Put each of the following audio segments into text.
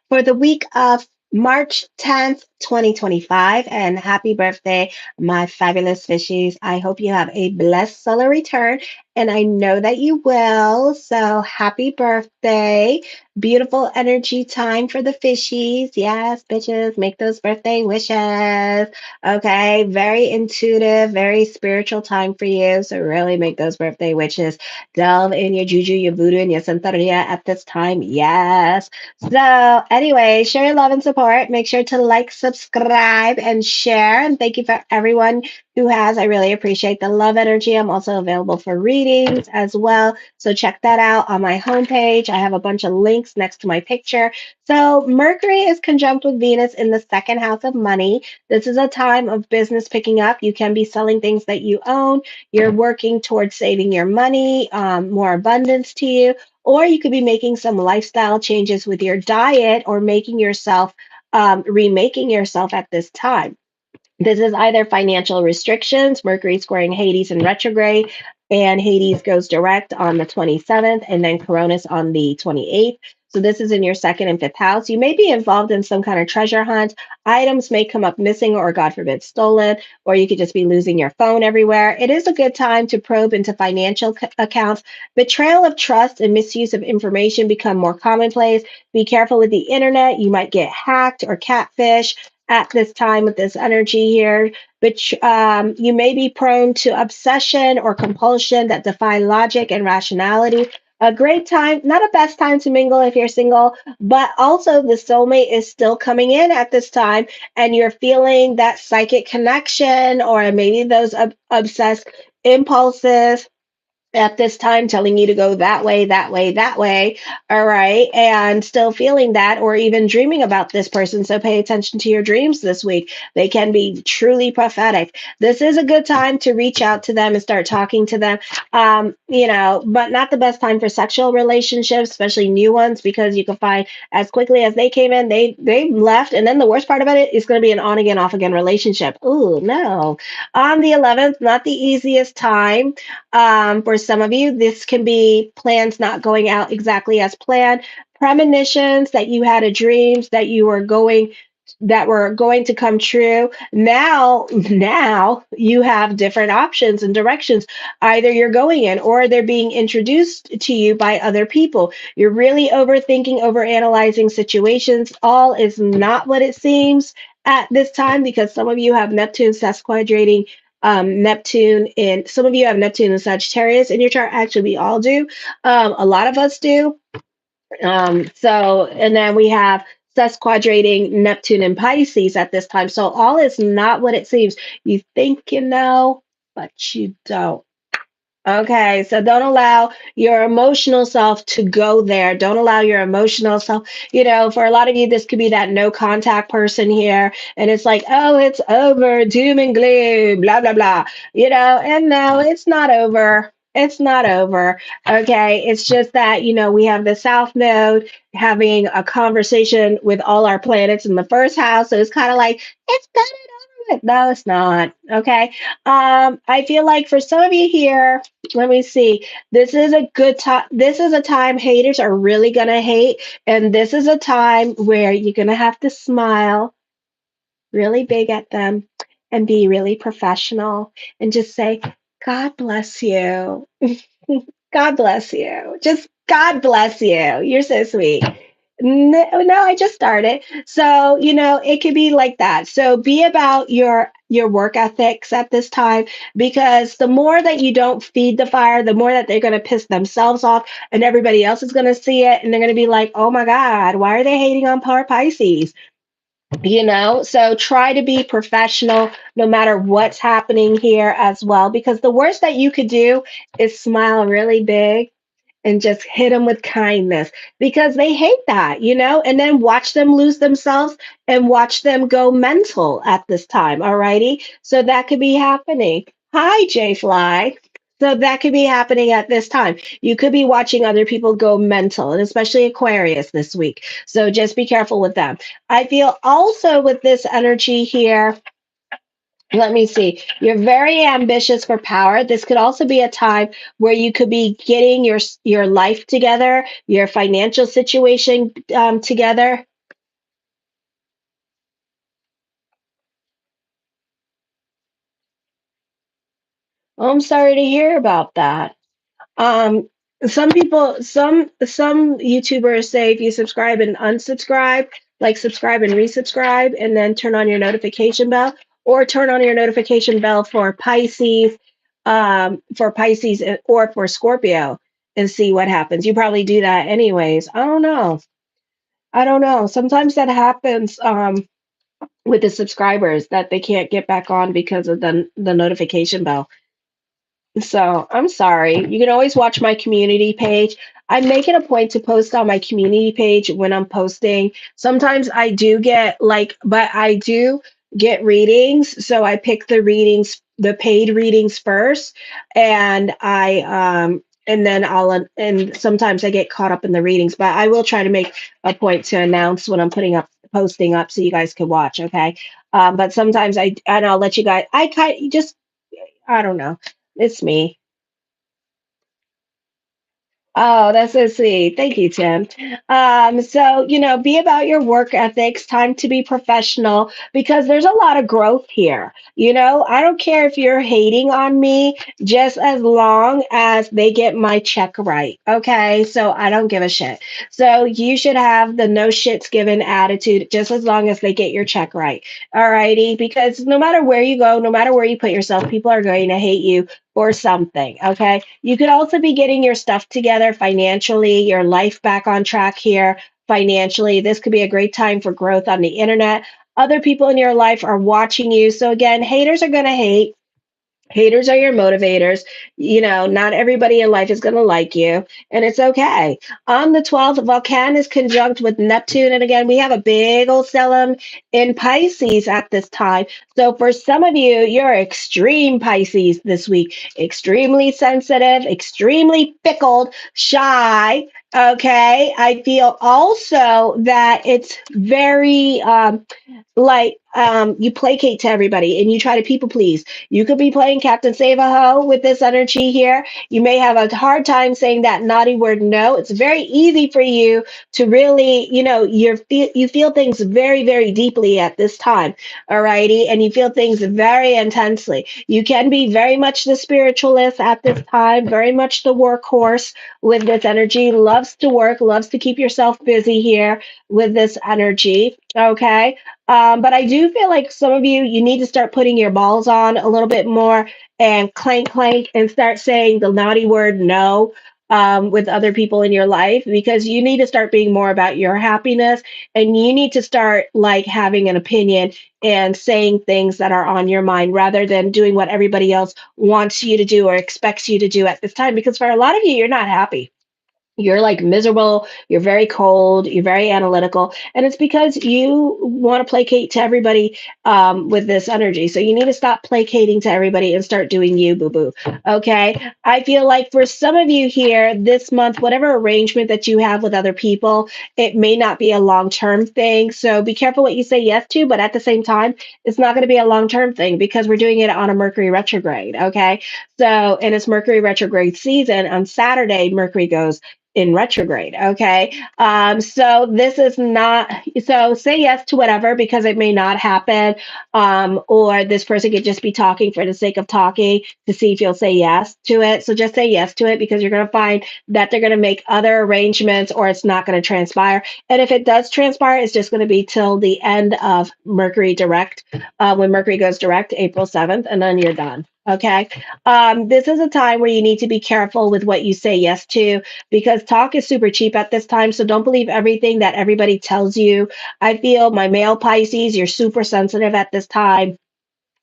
for the week of March 10th, 2025. And happy birthday, my fabulous fishies. I hope you have a blessed solar return, and I know that you will. So happy birthday. Beautiful energy time for the fishies. Yes, bitches, make those birthday wishes. Okay, very intuitive, very spiritual time for you. So really make those birthday wishes. Delve in your juju, your voodoo, and your santeria at this time. Yes. So, anyway, share your love and support. Make sure to like, subscribe, and share. And thank you for everyone who has. I really appreciate the love energy. I'm also available for readings as well. So, check that out on my homepage. I have a bunch of links next to my picture. So, Mercury is conjunct with Venus in the second house of money. This is a time of business picking up. You can be selling things that you own. You're working towards saving your money, more abundance to you, or you could be making some lifestyle changes with your diet or making yourself, remaking yourself at this time. This is either financial restrictions, Mercury squaring Hades in retrograde, and Hades goes direct on the 27th, and then Coronis on the 28th. So this is in your second and fifth house. You may be involved in some kind of treasure hunt. Items may come up missing or, God forbid, stolen, or you could just be losing your phone everywhere. It is a good time to probe into financial accounts. Betrayal of trust and misuse of information become more commonplace. Be careful with the internet. You might get hacked or catfish at this time with this energy here, but you may be prone to obsession or compulsion that defy logic and rationality. A great time, not a best time to mingle if you're single, but also the soulmate is still coming in at this time, and you're feeling that psychic connection or maybe those obsessed impulses at this time telling you to go that way, that way, that way. All right. And still feeling that or even dreaming about this person. So pay attention to your dreams this week. They can be truly prophetic. This is a good time to reach out to them and start talking to them. But not the best time for sexual relationships, especially new ones, because you can find as quickly as they came in, they left. And then the worst part about it is going to be an on again, off again relationship. Ooh, no. On the 11th, not the easiest time. For some of you, this can be plans not going out exactly as planned, premonitions that you had a dreams that were going to come true. Now you have different options and directions. Either you're going in or they're being introduced to you by other people. You're really overthinking, overanalyzing situations. All is not what it seems at this time because some of you have Neptune sesquidrating Neptune in some of you have Neptune and Sagittarius in your chart. Actually, we all do. A lot of us do. And then we have sesquadrating Neptune and Pisces at this time. So all is not what it seems. You think you know, but you don't. Okay, so don't allow your emotional self to go there. Don't allow your emotional self, for a lot of you, this could be that no contact person here. And it's like, oh, it's over, doom and gloom, blah, blah, blah, and no, it's not over. It's not over. Okay, it's just that, we have the South Node having a conversation with all our planets in the first house. So it's kind of like, it's better. No, it's not. Okay. I feel like for some of you here, let me see. This is a good time. This is a time haters are really going to hate. And this is a time where you're going to have to smile really big at them and be really professional and just say, God bless you. God bless you. Just God bless you. You're so sweet. No, I just started. So, it could be like that. So be about your work ethics at this time because the more that you don't feed the fire, the more that they're going to piss themselves off and everybody else is going to see it and they're going to be like, "Oh my God, why are they hating on poor Pisces?" So try to be professional no matter what's happening here as well because the worst that you could do is smile really big and just hit them with kindness because they hate that, and then watch them lose themselves and watch them go mental at this time. All righty. So that could be happening. Hi, J Fly. So that could be happening at this time. You could be watching other people go mental, and especially Aquarius this week. So just be careful with them. I feel also with this energy here, let me see. You're very ambitious for power. This could also be a time where you could be getting your life together, your financial situation together. I'm sorry to hear about that. Um, some people, some YouTubers say if you subscribe and unsubscribe, like subscribe and resubscribe, and then turn on your notification bell, or turn on your notification bell for Pisces or for Scorpio, and see what happens. You probably do that anyways. I don't know. I don't know. Sometimes that happens with the subscribers that they can't get back on because of the notification bell. So I'm sorry. You can always watch my community page. I make it a point to post on my community page when I'm posting. Sometimes I do get but I do get readings. So I pick the readings, the paid readings first, and and then and sometimes I get caught up in the readings, but I will try to make a point to announce when I'm posting up so you guys can watch. Okay. But sometimes and I'll let you guys, I don't know. It's me. Oh, that's so sweet. Thank you, Tim. So, be about your work ethics, time to be professional because there's a lot of growth here. I don't care if you're hating on me, just as long as they get my check right. Okay. So I don't give a shit. So you should have the no shits given attitude just as long as they get your check right. All righty. Because no matter where you go, no matter where you put yourself, people are going to hate you or something. Okay. You could also be getting your stuff together financially, your life back on track here financially. This could be a great time for growth on the internet. Other people in your life are watching you. So, again, haters are going to hate. Haters are your motivators. Not everybody in life is going to like you, and it's okay. On the 12th, Vulcan is conjunct with Neptune. And again, we have a big old stellium in Pisces at this time. So for some of you, you're extreme Pisces this week, extremely sensitive, extremely fickle, shy. Okay. I feel also that it's very, you placate to everybody and you try to people please. You could be playing Captain Save a Ho with this energy here. You may have a hard time saying that naughty word no. It's very easy for you to really, you feel things very, very deeply at this time. All righty. And you feel things very intensely. You can be very much the spiritualist at this time, very much the workhorse with this energy, loves to work, loves to keep yourself busy here with this energy. Okay. But I do feel like some of you need to start putting your balls on a little bit more and clank, clank, and start saying the naughty word no with other people in your life because you need to start being more about your happiness and you need to start like having an opinion and saying things that are on your mind rather than doing what everybody else wants you to do or expects you to do at this time. Because for a lot of you, you're not happy. You're like miserable, you're very cold, you're very analytical, and it's because you want to placate to everybody with this energy. So you need to stop placating to everybody and start doing you, boo boo. Okay. I feel like for some of you here this month, whatever arrangement that you have with other people, it may not be a long term thing. So be careful what you say yes to, but at the same time, it's not going to be a long term thing because we're doing it on a Mercury retrograde. Okay. So, and it's Mercury retrograde season. On Saturday, Mercury goes in retrograde. Okay. So this is not, so say yes to whatever because it may not happen. Or this person could just be talking for the sake of talking to see if you'll say yes to it. So just say yes to it because you're going to find that they're going to make other arrangements or it's not going to transpire. And if it does transpire, it's just going to be till the end of Mercury direct, when Mercury goes direct, April 7th, and then you're done. Okay. This is a time where you need to be careful with what you say yes to because talk is super cheap at this time. So don't believe everything that everybody tells you. I feel my male Pisces, you're super sensitive at this time.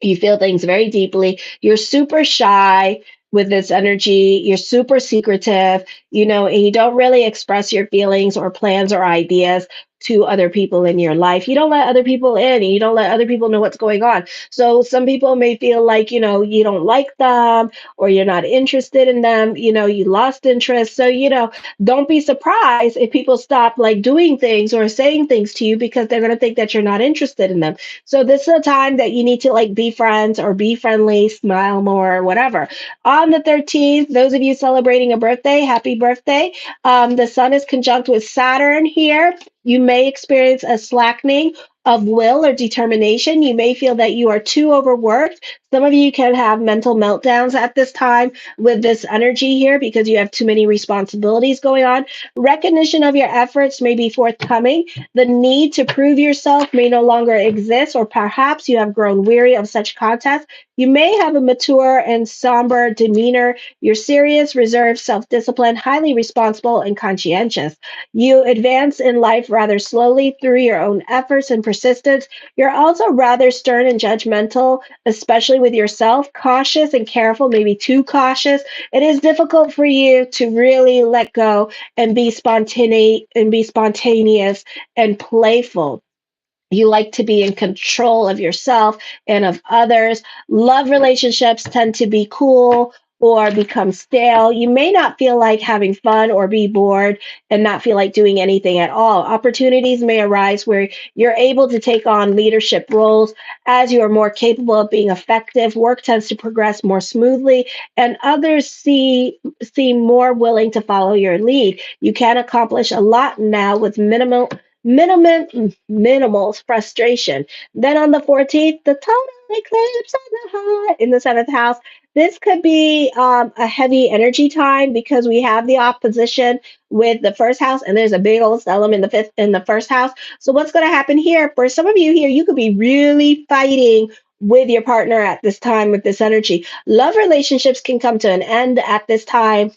You feel things very deeply. You're super shy with this energy. You're super secretive, and you don't really express your feelings or plans or ideas to other people in your life. You don't let other people in and you don't let other people know what's going on. So some people may feel like, you don't like them or you're not interested in them, you lost interest. So, don't be surprised if people stop like doing things or saying things to you because they're going to think that you're not interested in them. So this is a time that you need to like be friends or be friendly, smile more, whatever. On the 13th, those of you celebrating a birthday, happy birthday. The sun is conjunct with Saturn here. You may experience a slackening of will or determination. You may feel that you are too overworked. Some of you can have mental meltdowns at this time with this energy here because you have too many responsibilities going on. Recognition of your efforts may be forthcoming. The need to prove yourself may no longer exist, or perhaps you have grown weary of such contests. You may have a mature and somber demeanor. You're serious, reserved, self disciplined, highly responsible, and conscientious. You advance in life rather slowly through your own efforts and persistence. You're also rather stern and judgmental, especially with yourself, cautious and careful, maybe too cautious. It is difficult for you to really let go and be spontaneous and playful. You like to be in control of yourself and of others. Love relationships tend to be cool or become stale. You may not feel like having fun or be bored and not feel like doing anything at all. Opportunities may arise where you're able to take on leadership roles as you are more capable of being effective. Work tends to progress more smoothly, and others seem more willing to follow your lead. You can accomplish a lot now with minimal frustration. Then on the 14th, the total eclipse on the high in the seventh house. This could be a heavy energy time because we have the opposition with the first house, and there's a big old stellium in the first house. So what's going to happen here? For some of you here, you could be really fighting with your partner at this time with this energy. Love relationships can come to an end at this time,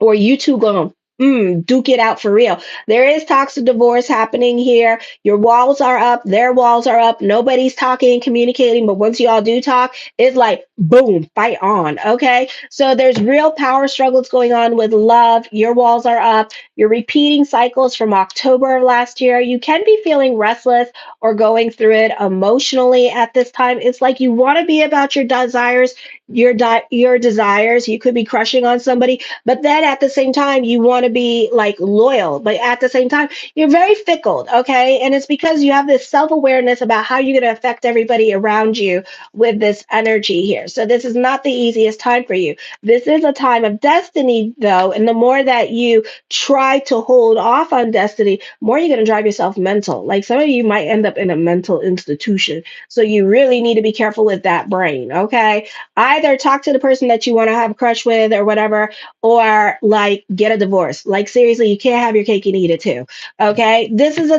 or you two gonna duke it out for real. There is talks of divorce happening here. Your walls are up, their walls are up. Nobody's talking and communicating, but once you all do talk, it's like boom, fight on. Okay, so there's real power struggles going on with love. Your walls are up. You're repeating cycles from October of last year. You can be feeling restless or going through it emotionally at this time. It's like you want to be about your desires, your desires. You could be crushing on somebody, but then at the same time, you want to be like loyal, but at the same time, you're very fickle, okay? And it's because you have this self awareness about how you're going to affect everybody around you with this energy here. So, this is not the easiest time for you. This is a time of destiny, though. And the more that you try to hold off on destiny, more you're going to drive yourself mental. Like some of you might end up in a mental institution. So, you really need to be careful with that brain, okay? Either talk to the person that you want to have a crush with or whatever, or like get a divorce. Like seriously, you can't have your cake and eat it too. Okay. This is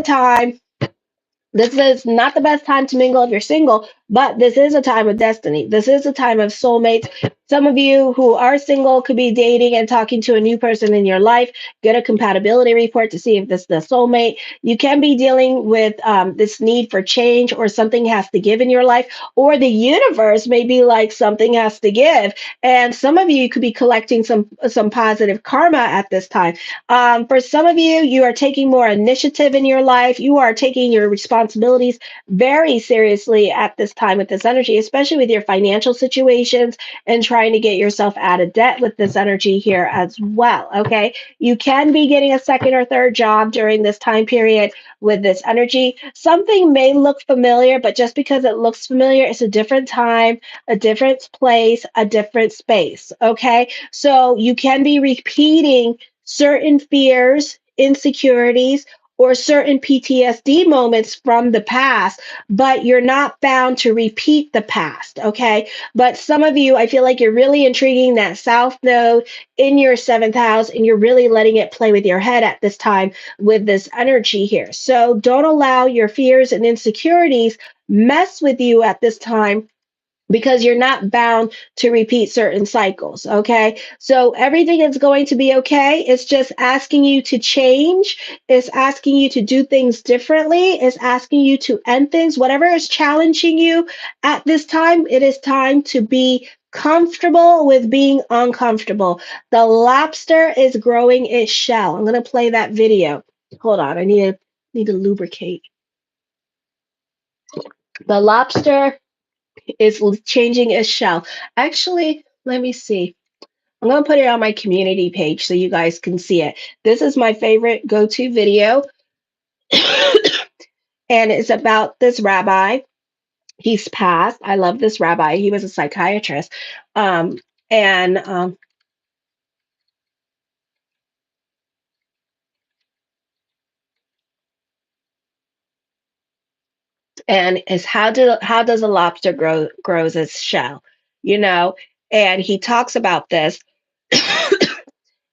not the best time to mingle if you're single, but this is a time of destiny. This is a time of soulmates. Some of you who are single could be dating and talking to a new person in your life. Get a compatibility report to see if this is the soulmate. You can be dealing with this need for change, or something has to give in your life, or the universe may be like something has to give. And some of you could be collecting some positive karma at this time. For some of you, you are taking more initiative in your life. You are taking your responsibilities very seriously at this time with this energy, especially with your financial situations and trying to get yourself out of debt with this energy here as well. Okay. You can be getting a second or third job during this time period with this energy. Something may look familiar, but just because it looks familiar, it's a different time, a different place, a different space. Okay. So you can be repeating certain fears, insecurities, or certain PTSD moments from the past, but you're not bound to repeat the past, okay? But some of you, I feel like you're really intriguing that South Node in your seventh house, and you're really letting it play with your head at this time with this energy here. So don't allow your fears and insecurities mess with you at this time, because you're not bound to repeat certain cycles. Okay. So everything is going to be okay. It's just asking you to change. It's asking you to do things differently. It's asking you to end things. Whatever is challenging you at this time, it is time to be comfortable with being uncomfortable. The lobster is growing its shell. I'm going to play that video. Hold on. I need to lubricate. The lobster is changing its shell. Actually, let me see. I'm going to put it on my community page so you guys can see it. This is my favorite go-to video, and it's about this rabbi. He's passed. I love this rabbi. He was a psychiatrist. Um, and and is how does a lobster grows its shell, you know? And he talks about this,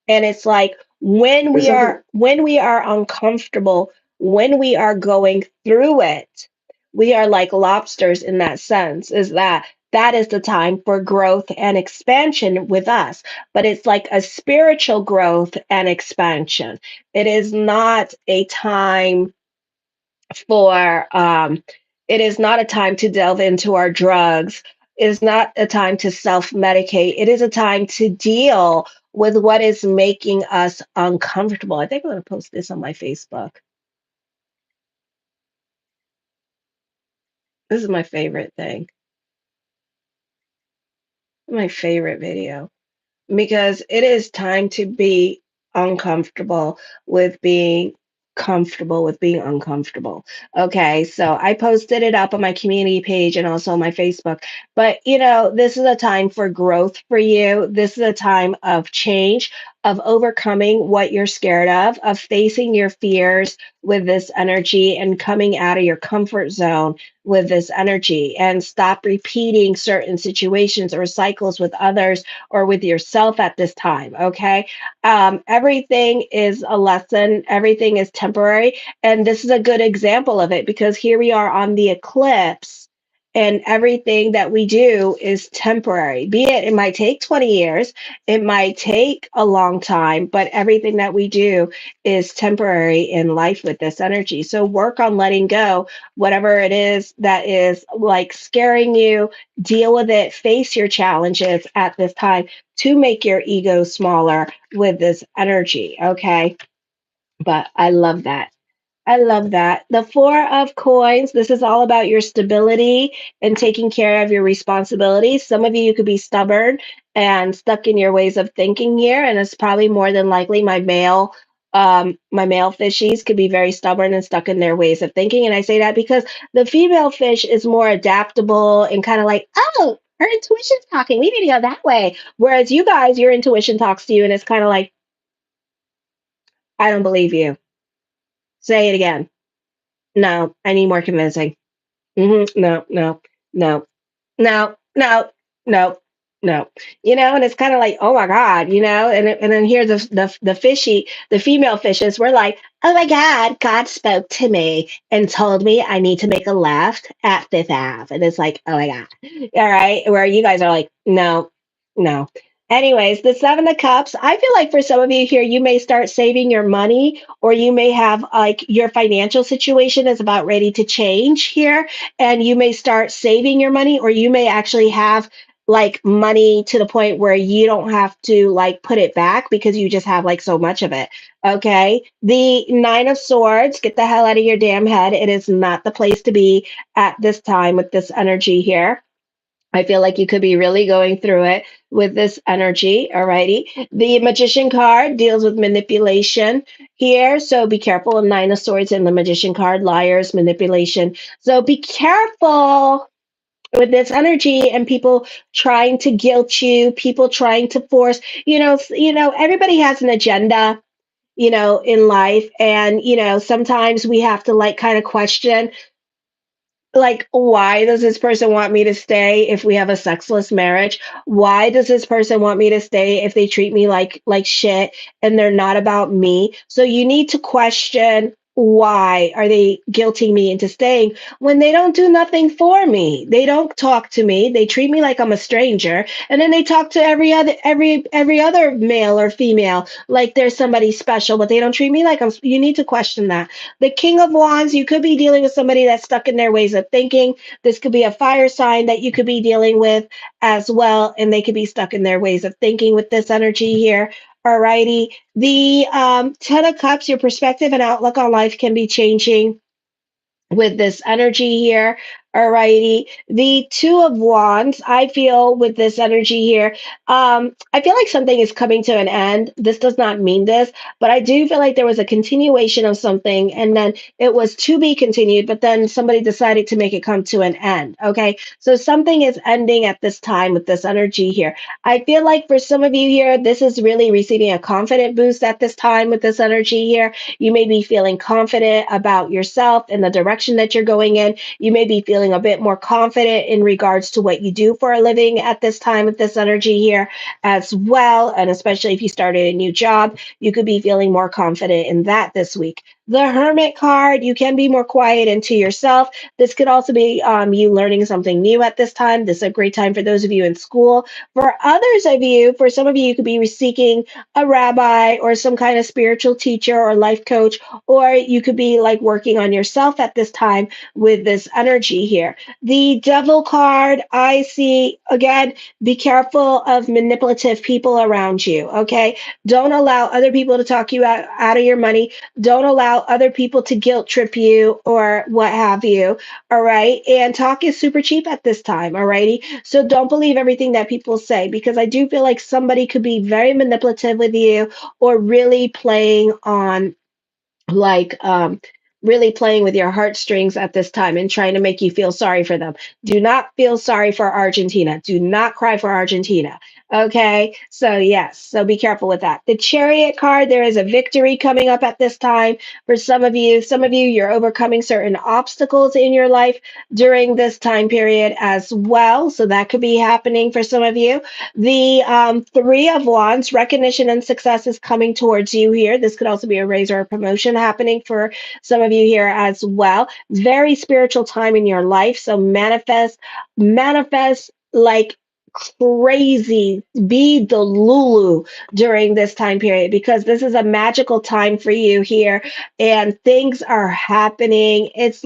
and it's like There's something. when we are uncomfortable, when we are going through it, we are like lobsters in that sense. Is that is the time for growth and expansion with us, but it's like a spiritual growth and expansion. It is not a time for it is not a time to delve into our drugs. It is not a time to self-medicate. It is a time to deal with what is making us uncomfortable. I think I'm going to post this on my Facebook. This is my favorite thing, my favorite video. Because it is time to be uncomfortable with being comfortable with being uncomfortable. Okay, so I posted it up on my community page and also on my Facebook. But this is a time for growth for you. This is a time of change, of overcoming what you're scared of facing your fears with this energy and coming out of your comfort zone with this energy, and stop repeating certain situations or cycles with others or with yourself at this time. Okay. Everything is a lesson, everything is temporary. And this is a good example of it, because here we are on the eclipse. And everything that we do is temporary. Be it, it might take 20 years, it might take a long time, but everything that we do is temporary in life with this energy. So work on letting go, whatever it is that is like scaring you. Deal with it, face your challenges at this time to make your ego smaller with this energy. Okay. But I love that. I love that. The Four of Coins, this is all about your stability and taking care of your responsibilities. Some of you could be stubborn and stuck in your ways of thinking here, and it's probably more than likely my male fishies could be very stubborn and stuck in their ways of thinking. And I say that because the female fish is more adaptable and kind of like, oh, her intuition's talking. We need to go that way. Whereas you guys, your intuition talks to you and it's kind of like, I don't believe you. Say it again. No, I need more convincing. No, no, no, no, no, no, no. And it's kind of like, oh my God, and then here the fishy, the female fishes were like, oh my God, God spoke to me and told me I need to make a left at Fifth Ave. And it's like, oh my God. All right. Where you guys are like, no, no. Anyways, the Seven of Cups, I feel like for some of you here, you may start saving your money, or you may have like your financial situation is about ready to change here, and you may start saving your money, or you may actually have like money to the point where you don't have to like put it back because you just have like so much of it. Okay. The Nine of Swords, get the hell out of your damn head. It is not the place to be at this time with this energy here. I feel like you could be really going through it with this energy. Alrighty. The Magician card deals with manipulation here. So be careful. A Nine of Swords in the Magician card, liars, manipulation. So be careful with this energy and people trying to guilt you, people trying to force, everybody has an agenda, in life. And, sometimes we have to like kind of question, like, why does this person want me to stay if we have a sexless marriage? Why does this person want me to stay if they treat me like shit and they're not about me? So you need to question, why are they guilting me into staying when they don't do nothing for me? They don't talk to me, they treat me like I'm a stranger, and then they talk to every other male or female like there's somebody special, but they don't treat me like I'm. You need to question that. The King of Wands, you could be dealing with somebody that's stuck in their ways of thinking. This could be a fire sign that you could be dealing with as well, and they could be stuck in their ways of thinking with this energy here. Alrighty. The Ten of Cups, your perspective and outlook on life can be changing with this energy here. Alrighty. The Two of Wands, I feel with this energy here, I feel like something is coming to an end. This does not mean this, but I do feel like there was a continuation of something and then it was to be continued, but then somebody decided to make it come to an end. Okay. So something is ending at this time with this energy here. I feel like for some of you here, this is really receiving a confident boost at this time with this energy here. You may be feeling confident about yourself and the direction that you're going in. You may be feeling a bit more confident in regards to what you do for a living at this time with this energy here as well. And especially if you started a new job, you could be feeling more confident in that this week. The Hermit card, you can be more quiet and to yourself. This could also be you learning something new at this time. This is a great time for those of you in school. For others of you, for some of you, you could be seeking a rabbi or some kind of spiritual teacher or life coach, or you could be like working on yourself at this time with this energy here. The Devil card, I see again, be careful of manipulative people around you. Okay. Don't allow other people to talk you out of your money. Don't allow other people to guilt trip you or what have you. All right. And talk is super cheap at this time. All righty. So don't believe everything that people say because I do feel like somebody could be very manipulative with you or really playing on like really playing with your heartstrings at this time and trying to make you feel sorry for them. Do not feel sorry for Argentina. Do not cry for Argentina. Okay. So, yes. So be careful with that. The Chariot card, there is a victory coming up at this time for some of you. Some of you, you're overcoming certain obstacles in your life during this time period as well. So that could be happening for some of you. The Three of Wands, recognition and success is coming towards you here. This could also be a raise or a promotion happening for some of you here as well. Very spiritual time in your life. So manifest like crazy. Be the Lulu during this time period because this is a magical time for you here and things are happening. It's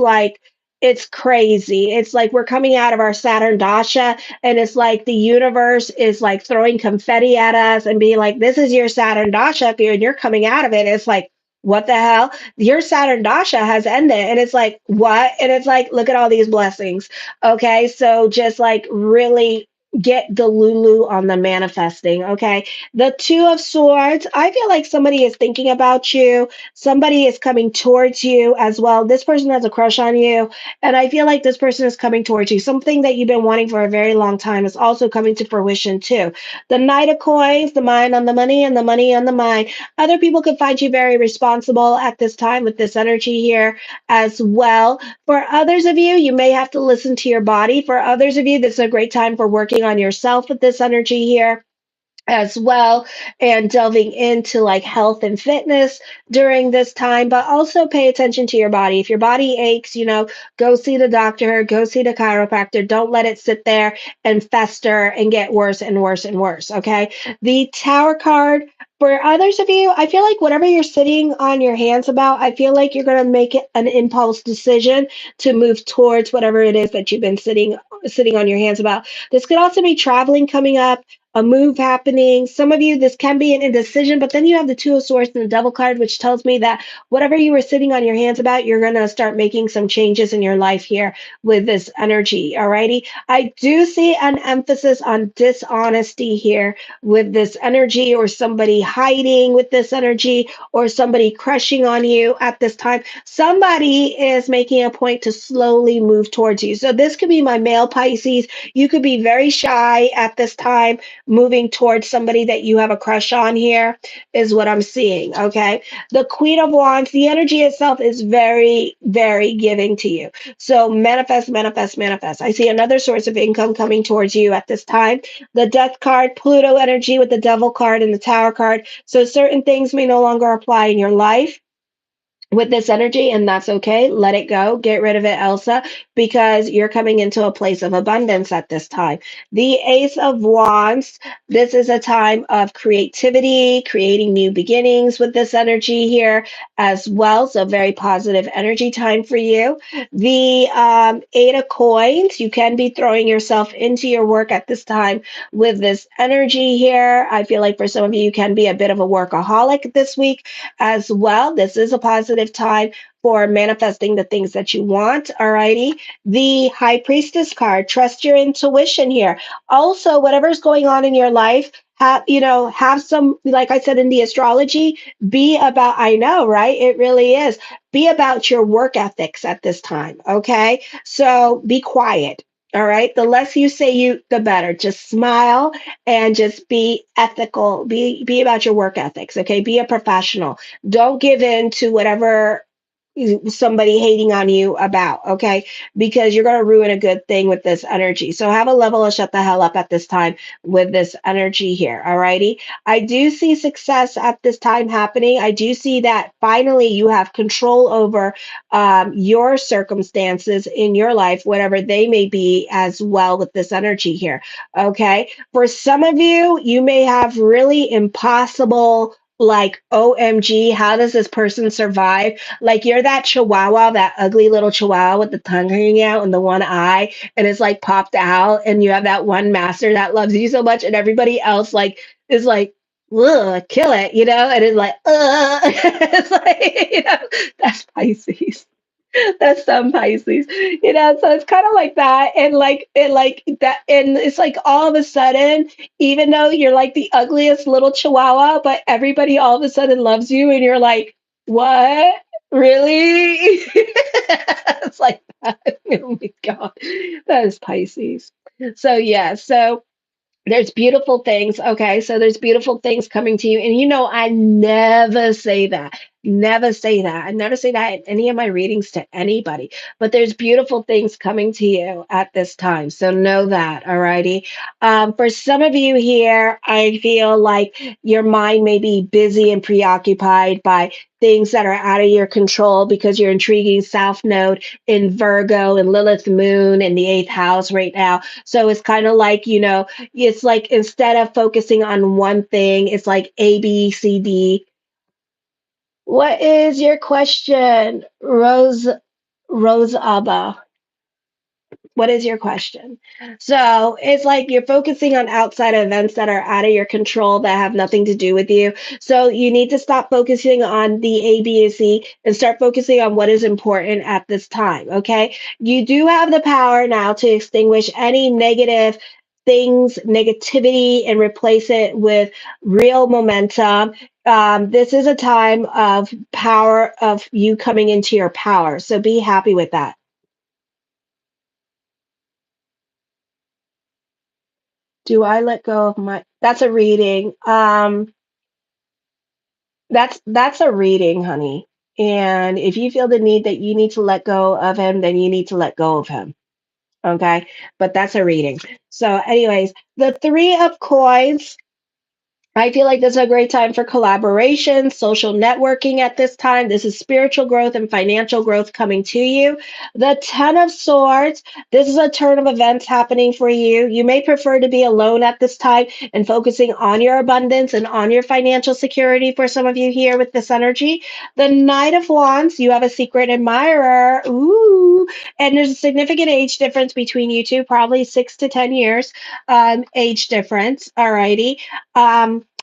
crazy. It's like we're coming out of our Saturn Dasha and it's like the universe is like throwing confetti at us and being like, this is your Saturn Dasha, and you're coming out of it. It's like, what the hell? Your Saturn Dasha has ended. And it's like, what? And it's like, look at all these blessings. Okay. So just like really get the Lulu on the manifesting. Okay. The Two of Swords, I feel like somebody is thinking about you. Somebody is coming towards you as well. This person has a crush on you. And I feel like this person is coming towards you. Something that you've been wanting for a very long time is also coming to fruition too. The Knight of Coins, the mind on the money and the money on the mind. Other people could find you very responsible at this time with this energy here as well. For others of you, you may have to listen to your body. For others of you, this is a great time for working on yourself with this energy here as well and delving into like health and fitness during this time, but also pay attention to your body. If your body aches, go see the doctor, go see the chiropractor. Don't let it sit there and fester and get worse and worse and worse. Okay. The Tower card. For others of you, I feel like whatever you're sitting on your hands about, I feel like you're going to make it an impulse decision to move towards whatever it is that you've been sitting on your hands about. This could also be traveling coming up, a move happening. Some of you, this can be an indecision, but then you have the Two of Swords and the Devil card, which tells me that whatever you were sitting on your hands about, you're going to start making some changes in your life here with this energy. Alrighty. I do see an emphasis on dishonesty here with this energy, or somebody hiding with this energy, or somebody crushing on you at this time. Somebody is making a point to slowly move towards you. So this could be my male Pisces. You could be very shy at this time moving towards somebody that you have a crush on here is what I'm seeing. Okay. The Queen of Wands, the energy itself is very, very giving to you. So manifest, manifest, manifest. I see another source of income coming towards you at this time. The Death card, Pluto energy with the Devil card and the Tower card. So certain things may no longer apply in your life with this energy, and that's okay. Let it go. Get rid of it, Elsa, because you're coming into a place of abundance at this time. The Ace of Wands, this is a time of creativity, creating new beginnings with this energy here as well. So, very positive energy time for you. The Eight of Coins, you can be throwing yourself into your work at this time with this energy here. I feel like for some of you, you can be a bit of a workaholic this week as well. This is a positive positive time for manifesting the things that you want. Alrighty. The High Priestess card, trust your intuition here. Also, whatever's going on in your life, have some, like I said in the astrology, be about, I know, right? It really is. Be about your work ethics at this time. Okay. So be quiet. All right. The less you say the better. Just smile and just be ethical. Be about your work ethics. Okay. Be a professional. Don't give in to whatever somebody hating on you about, okay? Because you're going to ruin a good thing with this energy. So have a level of shut the hell up at this time with this energy here, alrighty? I do see success at this time happening. I do see that finally you have control over your circumstances in your life, whatever they may be, as well with this energy here, okay? For some of you, you may have really impossible, like, OMG, how does this person survive? Like you're that chihuahua, that ugly little chihuahua with the tongue hanging out and the one eye, and it's like popped out, and you have that one master that loves you so much, and everybody else like is like, ugh, kill it, and it's like, it's like, that's Pisces. That's some Pisces, so it's kind of like that. And like it like that, and it's like all of a sudden, even though you're like the ugliest little chihuahua, but everybody all of a sudden loves you, and you're like, what? Really? It's like that. Oh my God. That is Pisces. So yeah, so there's beautiful things. Okay. So there's beautiful things coming to you. And I never say that. Never say that. I never say that in any of my readings to anybody. But there's beautiful things coming to you at this time. So know that. All righty. For some of you here, I feel like your mind may be busy and preoccupied by things that are out of your control because you're intriguing South Node in Virgo and Lilith Moon in the eighth house right now. So it's kind of like, it's like instead of focusing on one thing, it's like A, B, C, D. What is your question, Rose Abba? What is your question? So it's like you're focusing on outside events that are out of your control that have nothing to do with you. So you need to stop focusing on the A, B, and C and start focusing on what is important at this time. Okay. You do have the power now to extinguish any negative things, negativity, and replace it with real momentum. This is a time of power, of you coming into your power. So be happy with that. Do I let go of my That's a reading. That's a reading, honey. And if you feel the need that you need to let go of him, then you need to let go of him. Okay? But that's a reading. So anyways, the 3 of coins, I feel like this is a great time for collaboration, social networking at this time. This is spiritual growth and financial growth coming to you. The 10 of Swords, this is a turn of events happening for you. You may prefer to be alone at this time and focusing on your abundance and on your financial security for some of you here with this energy. The Knight of Wands, you have a secret admirer. Ooh. And there's a significant age difference between you two, probably 6 to 10 years age difference. Alrighty.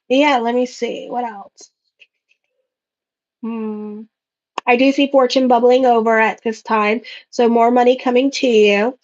Yeah, let me see. What else? Hmm. I do see fortune bubbling over at this time, so more money coming to you.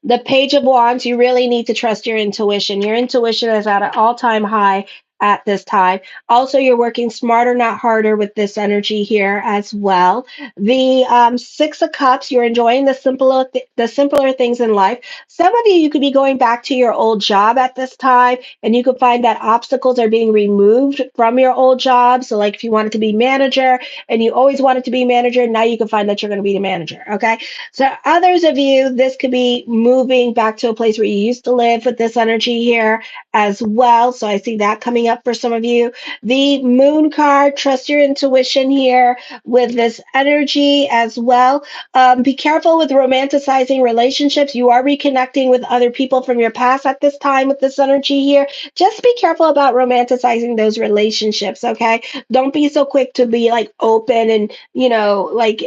The Page of Wands, you really need to trust your intuition. Your intuition is at an all-time high at this time. Also, you're working smarter, not harder with this energy here as well. The Six of Cups, you're enjoying the simpler things in life. Some of you could be going back to your old job at this time, and you could find that obstacles are being removed from your old job. So, like if you wanted to be manager and you always wanted to be manager, now you can find that you're going to be the manager. Okay. So others of you, this could be moving back to a place where you used to live with this energy here as well. So I see that coming up for some of you. The Moon card, trust your intuition here with this energy as well. Be careful with romanticizing relationships. You are reconnecting with other people from your past at this time with this energy here. Just be careful about romanticizing those relationships, okay? Don't be so quick to be like open and, like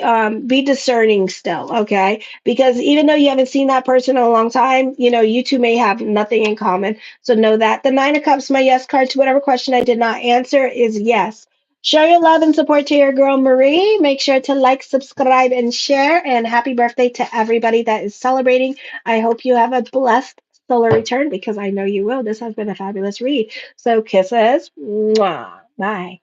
be discerning still, okay? Because even though you haven't seen that person in a long time, you two may have nothing in common. So know that. The Nine of Cups, my yes card to whatever question I did not answer is yes. Show your love and support to your girl Marie. Make sure to like, subscribe, and share. And happy birthday to everybody that is celebrating. I hope you have a blessed solar return because I know you will. This has been a fabulous read. So kisses. Mwah. Bye.